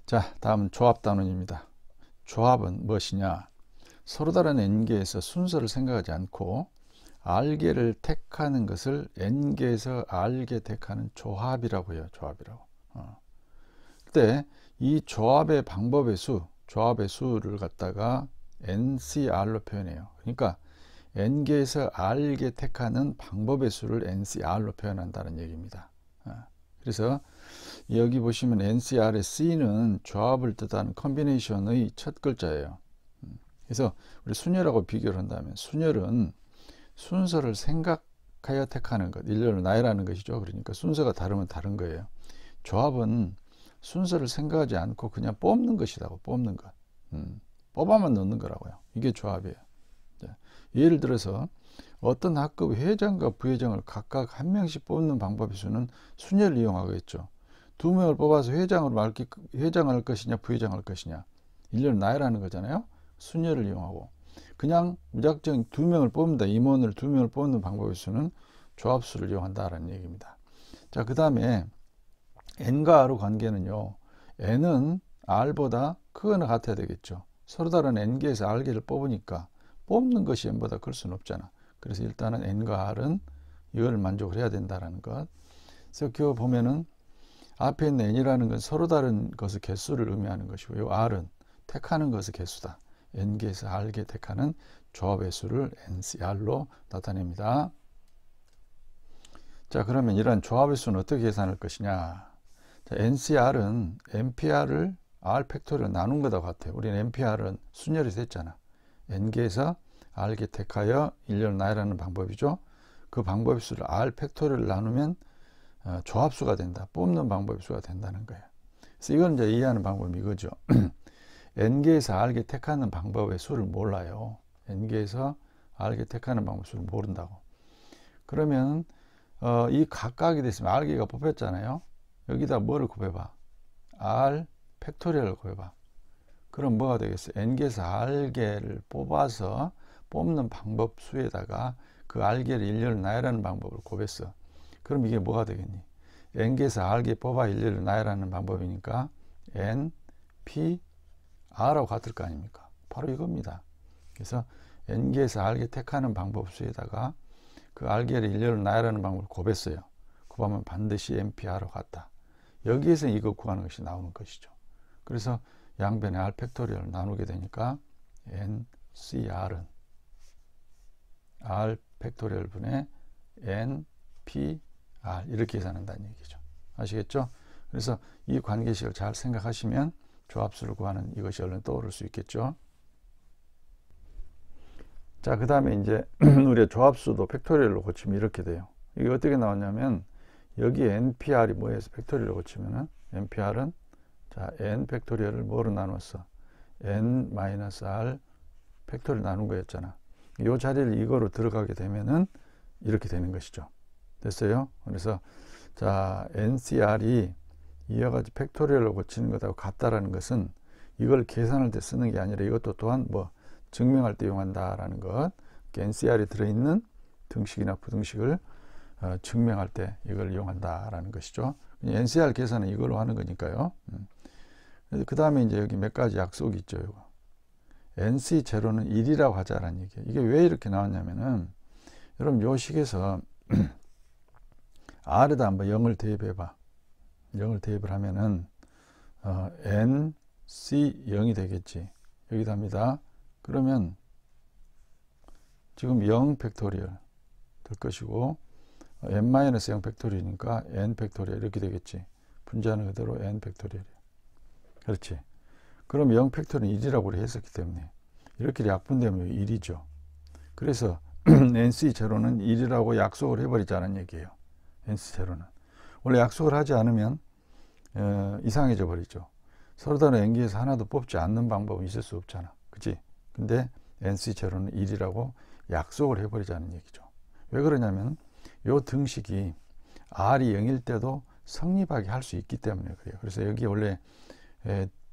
자, 다음은 조합 단원입니다. 조합은 무엇이냐? 서로 다른 n개에서 순서를 생각하지 않고 r개를 택하는 것을 n개에서 r개 택하는 조합이라고 해요. 조합이라고. 그때 이 조합의 방법의 수, 조합의 수를 갖다가 ncr로 표현해요. 그러니까 n개에서 r개 택하는 방법의 수를 ncr로 표현한다는 얘기입니다. 그래서 여기 보시면 ncr의 c는 조합을 뜻하는 컨비네이션의 첫 글자예요. 그래서 우리 순열하고 비교를 한다면 순열은 순서를 생각하여 택하는 것, 일렬로 나열하는 것이죠. 그러니까 순서가 다르면 다른 거예요. 조합은 순서를 생각하지 않고 그냥 뽑는 것이라고. 뽑는 것. 뽑아만 넣는 거라고요. 이게 조합이에요. 예를 들어서 어떤 학급 회장과 부회장을 각각 한 명씩 뽑는 방법의 수는 순열을 이용하겠죠. 두 명을 뽑아서 회장을 할 것이냐 부회장을 할 것이냐 일렬로 나열하는 거잖아요. 순열을 이용하고 그냥 무작정 두 명을 뽑는다. 임원을 두 명을 뽑는 방법의 수는 조합수를 이용한다라는 얘기입니다. 자, 그 다음에 n과 r의 관계는요. n은 r보다 크거나 같아야 되겠죠. 서로 다른 n개에서 r개를 뽑으니까 뽑는 것이 n보다 클 수는 없잖아. 그래서 일단은 n과 r은 이걸 만족을 해야 된다는 것. 그래서 그 보면은 앞에 있는 n이라는 건 서로 다른 것의 개수를 의미하는 것이고 이 r은 택하는 것의 개수다. n개에서 r개 택하는 조합의 수를 ncr로 나타냅니다. 자, 그러면 이러한 조합의 수는 어떻게 계산할 것이냐? 자, ncr은 npr을 r 팩토리로 나눈 것과 같아요. 우리는 npr은 순열이 됐잖아. n개에서 r개 택하여 일렬로 나열하는 방법이죠. 그 방법의 수를 r 팩토리를 나누면 조합수가 된다. 뽑는 방법의 수가 된다는 거예요. 그래서 이건 이제 이해하는 방법이 이거죠. n개에서 r개 택하는 방법의 수를 몰라요. n개에서 r개 택하는 방법의 수를 모른다고. 그러면 이 각각이 됐으면 r개가 뽑혔잖아요. 여기다 뭐를 곱해봐? r 팩토리얼을 곱해봐. 그럼 뭐가 되겠어? n개에서 r개를 뽑아서 뽑는 방법 수에다가 그 r개를 일렬로 나열하는 방법을 곱했어. 그럼 이게 뭐가 되겠니? n개에서 r개 뽑아 일렬로 나열하는 방법이니까 n, p, r하고 같을 거 아닙니까? 바로 이겁니다. 그래서 n개에서 r개 택하는 방법 수에다가 그 r개를 일렬로 나열하는 방법을 곱했어요. 곱하면 반드시 npr하고 같다. 여기에서 이거 구하는 것이 나오는 것이죠. 그래서 양변의 r 팩토리얼을 나누게 되니까 ncr은 r 팩토리얼 분의 npr 이렇게 계산한다는 얘기죠. 아시겠죠? 그래서 이 관계식을 잘 생각하시면 조합수를 구하는 이것이 얼른 떠오를 수 있겠죠. 자, 그 다음에 이제 우리의 조합수도 팩토리얼로 고치면 이렇게 돼요. 이게 어떻게 나왔냐면 여기에 npr이 뭐해서 팩토리얼로 고치면은 npr은 자 n 팩토리얼을 뭐로 나눴어? n-r 팩토리얼 나눈 거였잖아. 이 자리를 이거로 들어가게 되면은 이렇게 되는 것이죠. 됐어요? 그래서 자 ncr이 이와 같이 팩토리얼로 고치는 것하고 같다라는 것은 이걸 계산할 때 쓰는 게 아니라 이것도 또한 뭐 증명할 때 이용한다라는 것. ncr이 들어있는 등식이나 부등식을 증명할 때 이걸 이용한다라는 것이죠. ncr 계산은 이걸로 하는 거니까요. 그 다음에 이제 여기 몇 가지 약속이 있죠. 이거. nc0는 1이라고 하자라는 얘기예요. 이게 왜 이렇게 나왔냐면은 여러분 요 식에서 r에다 한번 0을 대입해봐. 0을 대입을 하면은 nc 0이 되겠지. 여기다 합니다. 그러면 지금 0 팩토리얼 될 것이고 n-0 팩토리얼이니까 n 팩토리얼 이렇게 되겠지. 분자는 그대로 n 팩토리얼이야. 그렇지. 그럼 0 팩토리얼은 1이라고 우리 했었기 때문에 이렇게 약분되면 1이죠. 그래서 nc0는 1이라고 약속을 해버리자는 얘기예요. nc0는. 원래 약속을 하지 않으면 이상해져 버리죠. 서로 다른 n개에서 하나도 뽑지 않는 방법은 있을 수 없잖아. 그치? 근데 nc0는 1이라고 약속을 해버리자는 얘기죠. 왜 그러냐면 요 등식이 r이 0일 때도 성립하게 할 수 있기 때문에 그래요. 그래서 여기 원래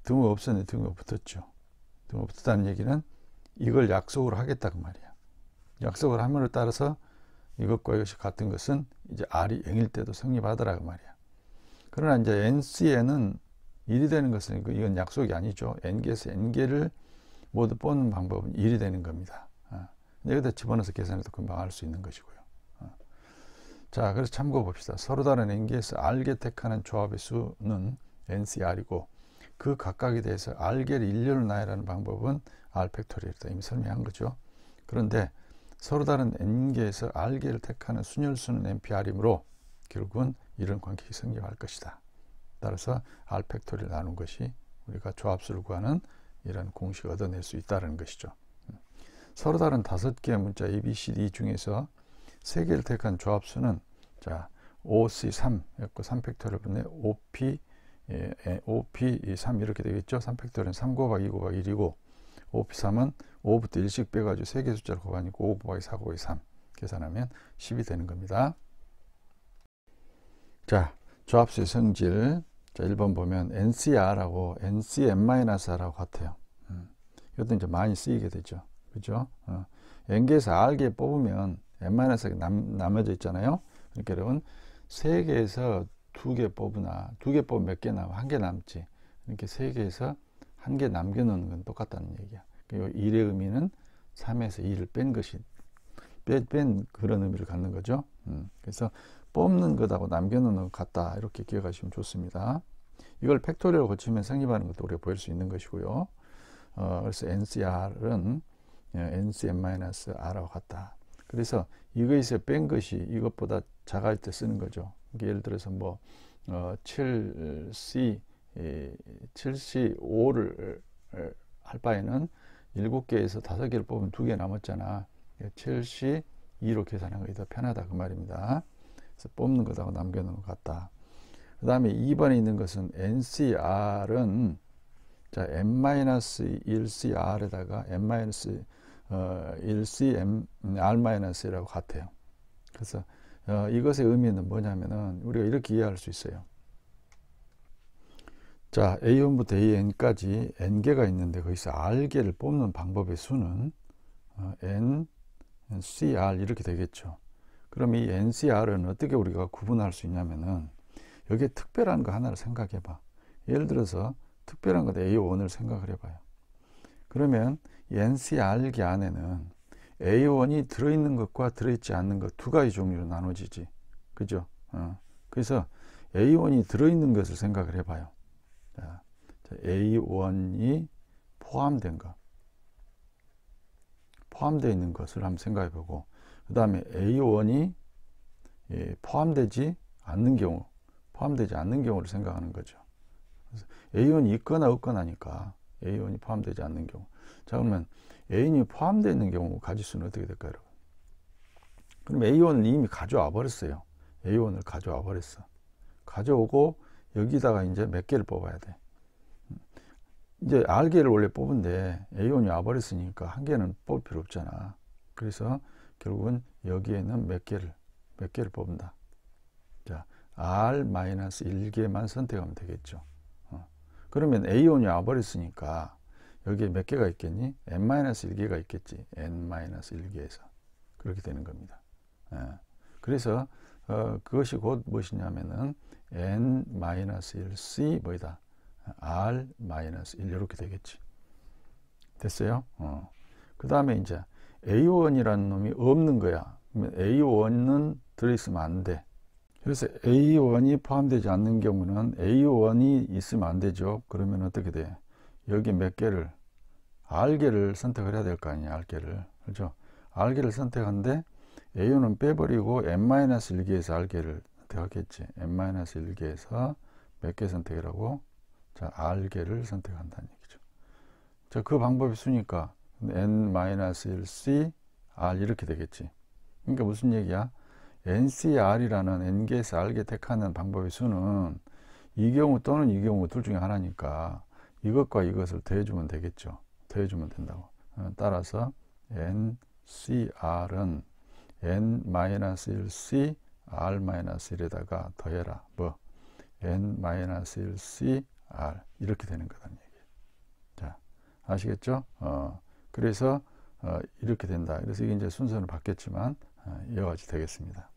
등호 없었는데 등호 붙었죠. 등호 붙었다는 얘기는 이걸 약속으로 하겠다 그 말이야. 약속을 함으로 따라서 이것과 이것이 같은 것은 이제 r이 0일 때도 성립하더라 그 말이야. 그러나 이제 nc에는 1이 되는 것은 이건 약속이 아니죠. n개에서 n개를 모두 뽑는 방법은 1이 되는 겁니다. 여기다 집어넣어서 계산해도 금방 알 수 있는 것이고요. 자, 그래서 참고 봅시다. 서로 다른 n개에서 r개 택하는 조합의 수는 ncr이고 그 각각에 대해서 r개를 일렬로 나열하는 방법은 r 팩토리얼이다. 이미 설명한 거죠. 그런데 서로 다른 n개에서 r개를 택하는 순열수는 npr이므로 결국은 이런 관계가 성립할 것이다. 따라서 r 팩토리를 나눈 것이 우리가 조합수를 구하는 이런 공식을 얻어낼 수 있다는 것이죠. 서로 다른 5개의 문자 A, B, C, D 중에서 3개를 택한 조합수는 자 5C3 였고 3팩토리얼 분의 5P 5P3 이렇게 되겠죠. 3팩토리얼은 3 곱하기 2 곱하기 1이고 5P3은 5부터 1씩 빼가지고 3개 숫자를 곱하니까 5 곱하기 4 곱하기 3 계산하면 10이 되는 겁니다. 자, 조합수의 성질. 자, 1번 보면 NCR하고 NCN-R하고 같아요. 이것도 이제 많이 쓰이게 되죠. 그죠? n개에서 r개 뽑으면 n-가 남아져 있잖아요. 그러니까 여러분 3개에서 2개 뽑으나 2개 뽑으면 몇 개 남아? 1개 남지. 이렇게 3개에서 1개 남겨놓는 건 똑같다는 얘기야. 그리고 1의 의미는 3에서 2를 뺀 것이 뺀 그런 의미를 갖는 거죠. 그래서 뽑는 것하고 남겨놓는 것 같다. 이렇게 기억하시면 좋습니다. 이걸 팩토리얼로 고치면 성립하는 것도 우리가 보일 수 있는 것이고요. 그래서 NCR은 NCN-R하고 같다. 그래서 이거에서 뺀 것이 이것보다 작을 때 쓰는 거죠. 예를 들어서 뭐 7C5를 할 바에는 7개에서 5개를 뽑으면 2개 남았잖아. 7C2로 계산하는 것이 더 편하다 그 말입니다. 그래서 뽑는 것하고 남겨놓는 것 같다. 그 다음에 2번에 있는 것은 NCR은 자 n-1CR에다가 n-1CR-라고 같아요. 그래서 이것의 의미는 뭐냐면은 우리가 이렇게 이해할 수 있어요. 자 A1부터 AN까지 n개가 있는데 거기서 r개를 뽑는 방법의 수는 NCR 이렇게 되겠죠. 그럼 이 NCR은 어떻게 우리가 구분할 수 있냐면은 여기에 특별한 거 하나를 생각해 봐. 예를 들어서 특별한 것 A1을 생각을 해봐요. 그러면 이 NCR개 안에는 A1이 들어있는 것과 들어있지 않는 것 두 가지 종류로 나눠지지. 그죠? 그래서 A1이 들어있는 것을 생각을 해봐요. 자, A1이 포함된 것. 포함되어 있는 것을 한번 생각해 보고, 그 다음에 A1이 포함되지 않는 경우, 포함되지 않는 경우를 생각하는 거죠. 그래서 A1이 있거나 없거나니까 A1이 포함되지 않는 경우. 자, 그러면 A1이 포함되어 있는 경우 가지수는 어떻게 될까요, 여러분? 그럼 A1을 이미 가져와 버렸어요. A1을 가져와 버렸어. 가져오고 여기다가 이제 몇 개를 뽑아야 돼. 이제 R개를 원래 뽑은데 A1이 와버렸으니까 한 개는 뽑을 필요 없잖아. 그래서 결국은 여기에는 몇 개를 뽑는다. 자, R-1개만 선택하면 되겠죠. 그러면 A1이 와버렸으니까 여기에 몇 개가 있겠니? N-1개가 있겠지. N-1개에서. 그렇게 되는 겁니다. 그래서 그것이 곧 무엇이냐면은 N-1C 뭐이다? R-1 이렇게 되겠지. 됐어요? 그 다음에 이제 A1이라는 놈이 없는 거야. 그러면 A1은 들어있으면 안 돼. 그래서 A1이 포함되지 않는 경우는 A1이 있으면 안 되죠. 그러면 어떻게 돼? 여기 몇 개를 R개를 선택을 해야 될 거 아니야. R개를. 그렇죠? R개를 선택하는데 A1은 빼버리고 N-1개에서 R개를 선택하겠지. N-1개에서 몇 개 선택을 하고 자, R개를 선택한다는 얘기죠. 자, 그 방법이 수니까 N-1C R 이렇게 되겠지. 그러니까 무슨 얘기야? NCR이라는 N개에서 R개 택하는 방법의 수는 이 경우 또는 이 경우 둘 중에 하나니까 이것과 이것을 더해주면 되겠죠. 더해주면 된다고. 따라서 NCR은 N-1C R-1에다가 더해라. 뭐 N-1C R 이렇게 되는 거다는 얘기예요. 자, 아시겠죠? 그래서 이렇게 된다. 그래서 이게 이제 순서는 바뀌었지만 이와 같이 되겠습니다.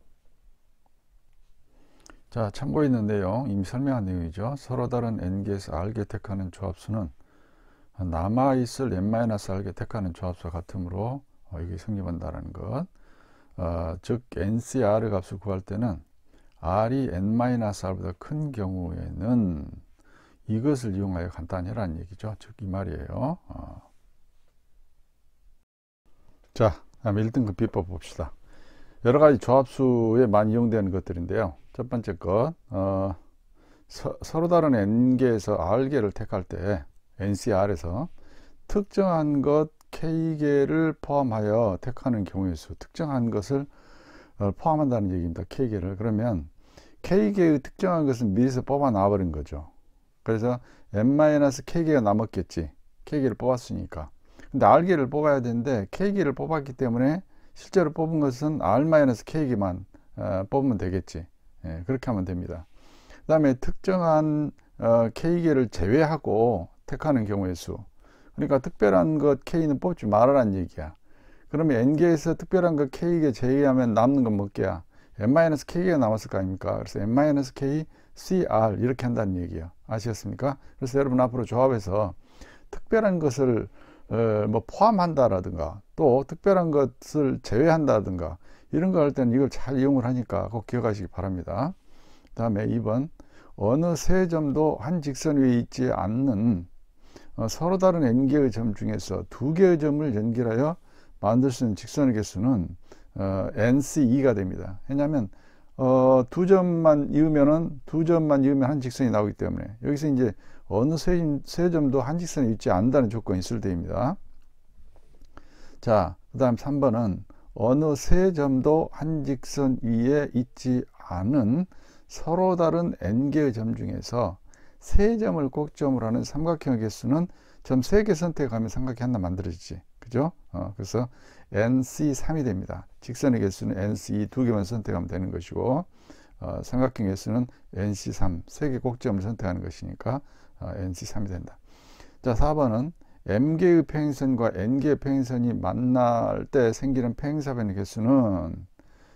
자, 참고해 있는 내용 이미 설명한 내용이죠. 서로 다른 n개에서 r개 택하는 조합수는 남아있을 n-r개 택하는 조합수와 같으므로 이게 성립한다는 것. 즉 NCR 값을 구할 때는 R이 n-R보다 큰 경우에는 이것을 이용하여 간단히 해라는 얘기죠. 즉 이 말이에요. 자, 다음 1등급 비법 봅시다. 여러 가지 조합수에 많이 이용되는 것들인데요. 첫 번째 것, 서로 다른 n개에서 r개를 택할 때 NCR에서 특정한 것 k개를 포함하여 택하는 경우의 수, 특정한 것을 포함한다는 얘기입니다. k개를. 그러면 k개의 특정한 것은 미리서 뽑아 놔버린 거죠. 그래서 n-k개가 남았겠지. k개를 뽑았으니까. 근데 r개를 뽑아야 되는데 k개를 뽑았기 때문에 실제로 뽑은 것은 r-k개만 뽑으면 되겠지. 예, 그렇게 하면 됩니다. 그 다음에 특정한 k개를 제외하고 택하는 경우의 수. 그러니까 특별한 것 k는 뽑지 말아라는 얘기야. 그러면 n개에서 특별한 것 k개 제외하면 남는 건 몇 개야? n-k개가 남았을 거 아닙니까? 그래서 n-k cr 이렇게 한다는 얘기예요. 아시겠습니까? 그래서 여러분 앞으로 조합에서 특별한 것을 뭐 포함한다라든가 또 특별한 것을 제외한다든가 이런 거 할 때는 이걸 잘 이용을 하니까 꼭 기억하시기 바랍니다. 그 다음에 2번, 어느 세 점도 한 직선 위에 있지 않는 서로 다른 n개의 점 중에서 두 개의 점을 연결하여 만들 수 있는 직선의 개수는 NC2가 됩니다. 왜냐하면 두 점만 이으면 한 직선이 나오기 때문에 여기서 이제 어느 세 점도 한 직선에 있지 않는다는 조건이 있을 때입니다. 자, 그 다음 3번은 어느 세 점도 한 직선 위에 있지 않은 서로 다른 n개의 점 중에서 세 점을 꼭점으로 하는 삼각형의 개수는 점 3개 선택하면 삼각형이 하나 만들어지지. 그죠? 그래서 NC3이 됩니다. 직선의 개수는 NC 2개만 선택하면 되는 것이고 삼각형 개수는 NC3 3개 꼭점을 선택하는 것이니까 NC3이 된다. 자, 4번은 m개의 평행선과 n개의 평행선이 만날 때 생기는 평행사변의 개수는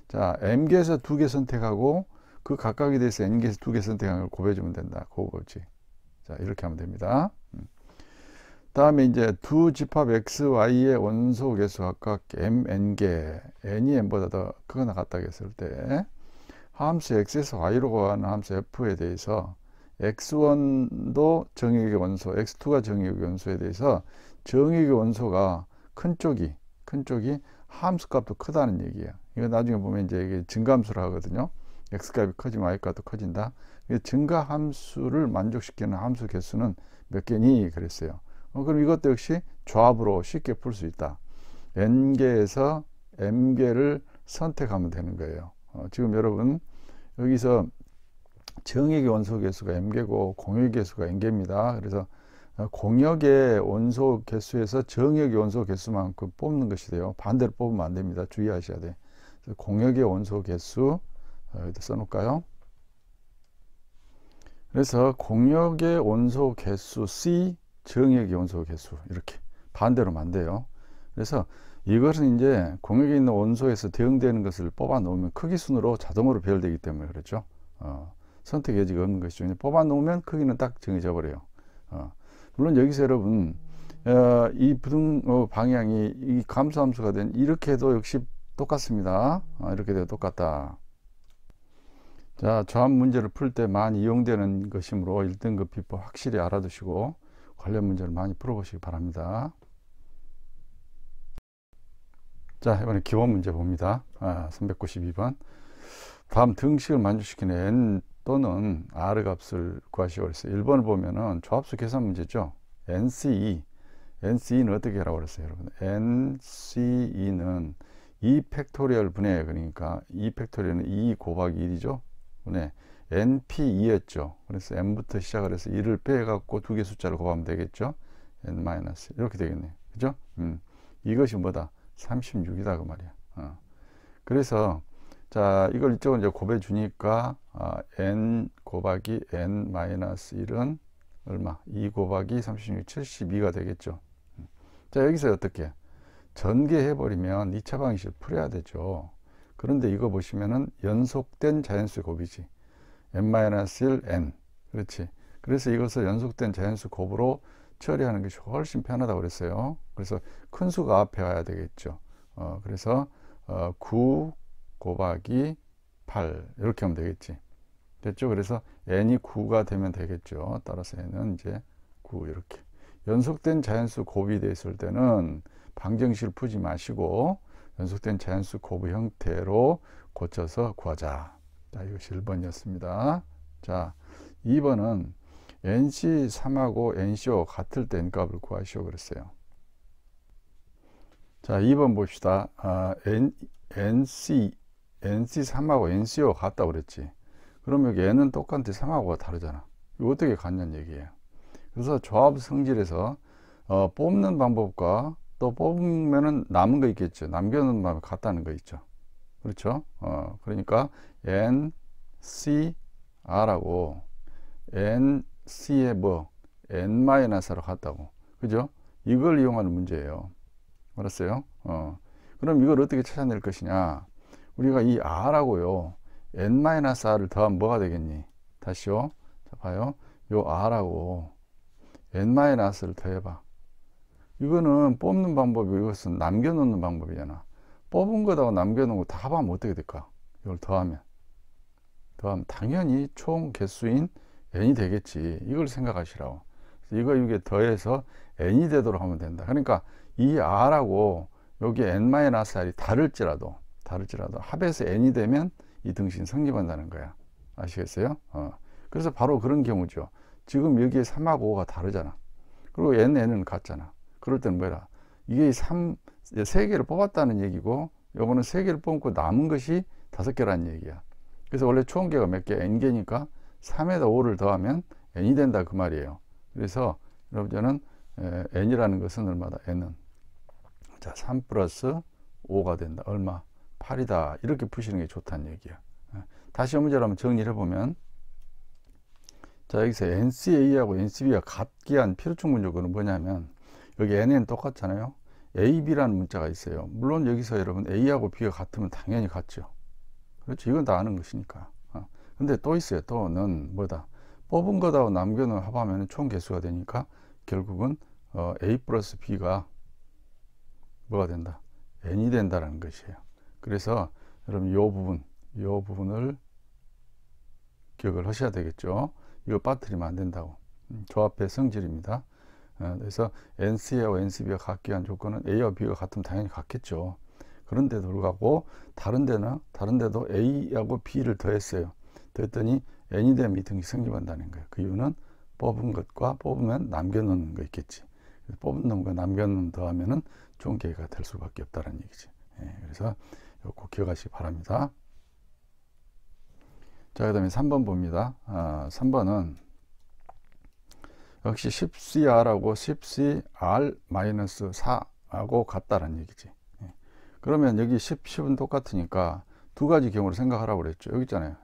자, m개에서 2개 선택하고 그 각각에 대해서 n개에서 2개 선택하는 걸 곱해주면 된다. 그거지. 자, 이렇게 하면 됩니다. 다음에 이제 두 집합 x, y의 원소 개수 각각 m, n개, n이 m보다 더 크거나 같다고 했을 때 함수 x에서 y로 가는 함수 f에 대해서 x1도 정의역의 원소, x2가 정의역의 원소에 대해서 정의역의 원소가 큰 쪽이 함수값도 크다는 얘기예요. 이거 나중에 보면 이제 이게 증가함수를 하거든요. x값이 커지면 y값도 커진다. 증가함수를 만족시키는 함수 개수는 몇 개니? 그랬어요. 그럼 이것도 역시 조합으로 쉽게 풀 수 있다. n개에서 m개를 선택하면 되는 거예요. 지금 여러분 여기서 정의역의 원소 개수가 m개고 공역의 개수가 n개입니다. 그래서 공역의 원소 개수에서 정의역의 원소 개수만큼 뽑는 것이 돼요. 반대로 뽑으면 안 됩니다. 주의하셔야 돼. 공역의 원소 개수 여기다 써놓을까요? 그래서 공역의 원소 개수 C, 정의역의 원소 개수 이렇게 반대로 안 돼요. 그래서 이것은 이제 공역에 있는 원소에서 대응되는 것을 뽑아 놓으면 크기 순으로 자동으로 배열되기 때문에 그렇죠. 선택 여지가 없는 것이죠. 뽑아 놓으면 크기는 딱 정해져 버려요. 물론 여기서 여러분 이 부등 방향이 이 감소함수가 된 이렇게 해도 역시 똑같습니다. 이렇게 돼도 똑같다. 자, 조합 문제를 풀 때 많이 이용되는 것이므로 1등급 비법 확실히 알아두시고 관련 문제를 많이 풀어보시기 바랍니다. 자, 이번에 기본 문제 봅니다. 392번. 다음 등식을 만족시키는 n 또는 r 값을 구하시오. 그래서 1번을 보면은 조합수 계산 문제죠. NC2는 어떻게 하라고 그랬어요, 여러분? NC2는 2 팩토리얼 분해, 그러니까 2 팩토리얼은 2 곱하기 1이죠. 분해 NP2였죠. 그래서 n부터 시작을 해서 2를 빼갖고 두 개 숫자를 곱하면 되겠죠. n 마이너스 이렇게 되겠네. 그죠? 이것이 뭐다? 36이다 그 말이야. 그래서 자, 이걸 이쪽은 이제 곱해 주니까 n 곱하기 n 마이너스 1은 얼마? 2 곱하기 36, 72가 되겠죠. 자, 여기서 어떻게? 전개해 버리면 2차 방식을 풀어야 되죠. 그런데 이거 보시면은 연속된 자연수의 곱이지. n-1 n. 그렇지. 그래서 이것을 연속된 자연수 곱으로 처리하는 것이 훨씬 편하다고 그랬어요. 그래서 큰 수가 앞에 와야 되겠죠. 그래서 9 곱하기 8 이렇게 하면 되겠지. 됐죠? 그래서 n이 9가 되면 되겠죠. 따라서 n은 이제 9 이렇게. 연속된 자연수 곱이 되어 있을 때는 방정식을 푸지 마시고 연속된 자연수 곱의 형태로 고쳐서 구하자. 자, 이것이 1번이었습니다. 자, 2번은 NC3하고 NCO 같을 때 n값을 구하시오 그랬어요. 자, 2번 봅시다. NC3하고 NCO 같다고 그랬지. 그럼 여기 n은 똑같은데 3하고가 다르잖아. 이거 어떻게 같냐는 얘기예요. 그래서 조합 성질에서 뽑는 방법과 또 뽑으면은 남은 거 있겠죠. 남겨놓는 방법이 같다는 거 있죠. 그렇죠? 그러니까 NCR하고 NC의 뭐 N-로 같다고. 그죠? 이걸 이용하는 문제예요. 알았어요? 그럼 이걸 어떻게 찾아낼 것이냐? 우리가 이 R하고요, N-R을 더하면 뭐가 되겠니? 다시요. 자, 봐요. 요 R하고 N-를 더해봐. 이거는 뽑는 방법이, 이것은 남겨놓는 방법이잖아. 뽑은 거다가 남겨놓은 거 다 합하면 어떻게 될까? 이걸 더하면 당연히 총 개수인 n이 되겠지. 이걸 생각하시라고. 이거 이게 더해서 n이 되도록 하면 된다. 그러니까 이 r하고 여기 n-r이 다를지라도 합해서 n이 되면 이 등식이 성립한다는 거야. 아시겠어요? 그래서 바로 그런 경우죠. 지금 여기에 3하고 5가 다르잖아. 그리고 n은 같잖아. 그럴 때는 뭐라? 이게 3개를 뽑았다는 얘기고, 요거는 3개를 뽑고 남은 것이 5개라는 얘기야. 그래서 원래 총개가 몇 개? n개니까 3에다 5를 더하면 n이 된다 그 말이에요. 그래서 여러분들은 n이라는 것은 얼마다? n은 자, 3 플러스 5가 된다. 얼마? 8이다. 이렇게 푸시는 게 좋다는 얘기야. 다시 문제를 한번 정리를 해보면, 자, 여기서 NCA하고 NCB가 같기 위한 필요충분 요구는 뭐냐면, 여기 n은 똑같잖아요. A, B라는 문자가 있어요. 물론 여기서 여러분 A하고 B가 같으면 당연히 같죠. 그렇죠. 이건 다 아는 것이니까. 근데 또 있어요. 또는 뭐다? 뽑은 거다고 남겨놓은 합하면 총 개수가 되니까 결국은 A 플러스 B가 뭐가 된다? n이 된다는 것이에요. 그래서 여러분 이 부분을 기억을 하셔야 되겠죠. 이거 빠뜨리면 안 된다고. 조합의 성질입니다. 그래서 NC하고 NCB가 같기 위한 조건은 A와 B가 같으면 당연히 같겠죠. 그런데도 불구하고 다른 데도 A하고 B를 더했어요. 더했더니 n이 되면 이 등식이 성립한다는 거예요. 그 이유는 뽑은 것과 뽑으면 남겨놓는 거 있겠지. 뽑은 놈과 남겨놓는 더하면은 총 개가 될 수밖에 없다는 얘기지. 그래서 꼭 기억하시기 바랍니다. 자, 그 다음에 3번 봅니다. 3번은 역시 10CR하고 10CR-4하고 같다라는 얘기지. 그러면 여기 10은 똑같으니까 두 가지 경우를 생각하라고 그랬죠. 여기 있잖아요.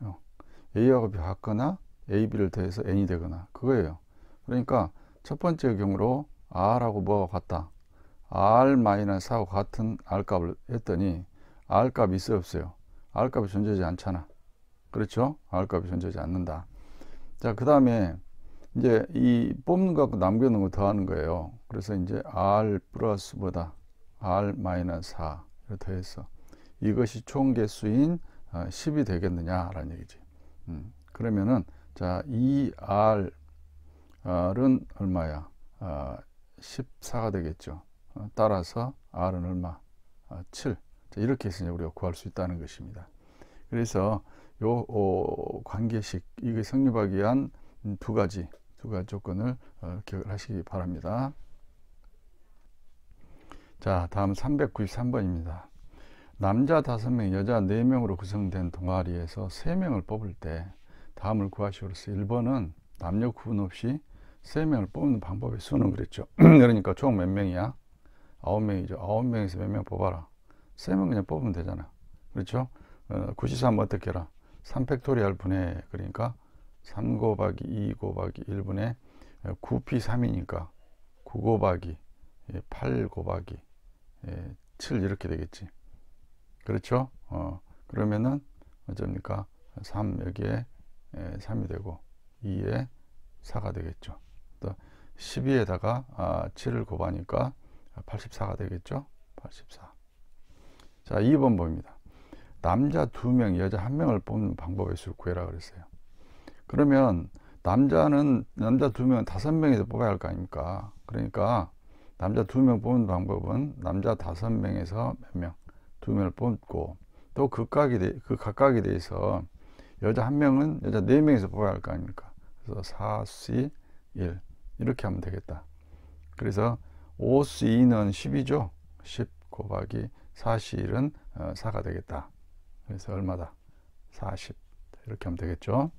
A하고 B 같거나 A, B를 더해서 n이 되거나 그거예요. 그러니까 첫 번째 경우로 R하고 뭐가 같다? R-4하고 같은 R값을 했더니 R값이 있어요, 없어요? R값이 존재하지 않잖아. 그렇죠? R값이 존재하지 않는다. 자, 그 다음에 이제 이 뽑는 거 갖고 남겨놓은 거 더하는 거예요. 그래서 이제 R 플러스 뭐다? R-4를 더해서 이것이 총 개수인 10이 되겠느냐라는 얘기지. 그러면은 자, 이 R은 얼마야? 14가 되겠죠. 따라서 R은 얼마? 7. 자, 이렇게 해서 우리가 구할 수 있다는 것입니다. 그래서 요 관계식 이게 성립하기 위한 두 가지 조건을 기억을 하시기 바랍니다. 자, 다음 393번입니다. 남자 5명, 여자 4명으로 구성된 동아리에서 3명을 뽑을 때 다음을 구하시오. 그래서 1번은 남녀 구분 없이 3명을 뽑는 방법의 수는 그랬죠. 그러니까 총 몇 명이야? 9명이죠. 9명에서 몇 명 뽑아라. 3명 그냥 뽑으면 되잖아. 그렇죠? 93 어떻게 해라? 3팩토리얼 분해. 그러니까 3 곱하기 2 곱하기 1분의 9p 3이니까 9 곱하기 8 곱하기 7 이렇게 되겠지. 그렇죠? 그러면은 어쩝니까? 3 여기에 3이 되고 2에 4가 되겠죠. 또 12에다가 7을 곱하니까 84가 되겠죠. 84. 자, 2번 봅니다. 남자 2명, 여자 1명을 뽑는 방법의 수를 구해라 그랬어요. 그러면 남자 2명은 5명에서 뽑아야 할 거 아닙니까? 그러니까 남자 2명 뽑는 방법은 남자 5명에서 몇 명? 2명을 뽑고, 또 그 각각에 대해서 여자 1명은 여자 4명에서 뽑아야 할 거 아닙니까? 그래서 4C 1 이렇게 하면 되겠다. 그래서 5C2는 10이죠. 10 곱하기 4C1은 4가 되겠다. 그래서 얼마다? 40. 이렇게 하면 되겠죠.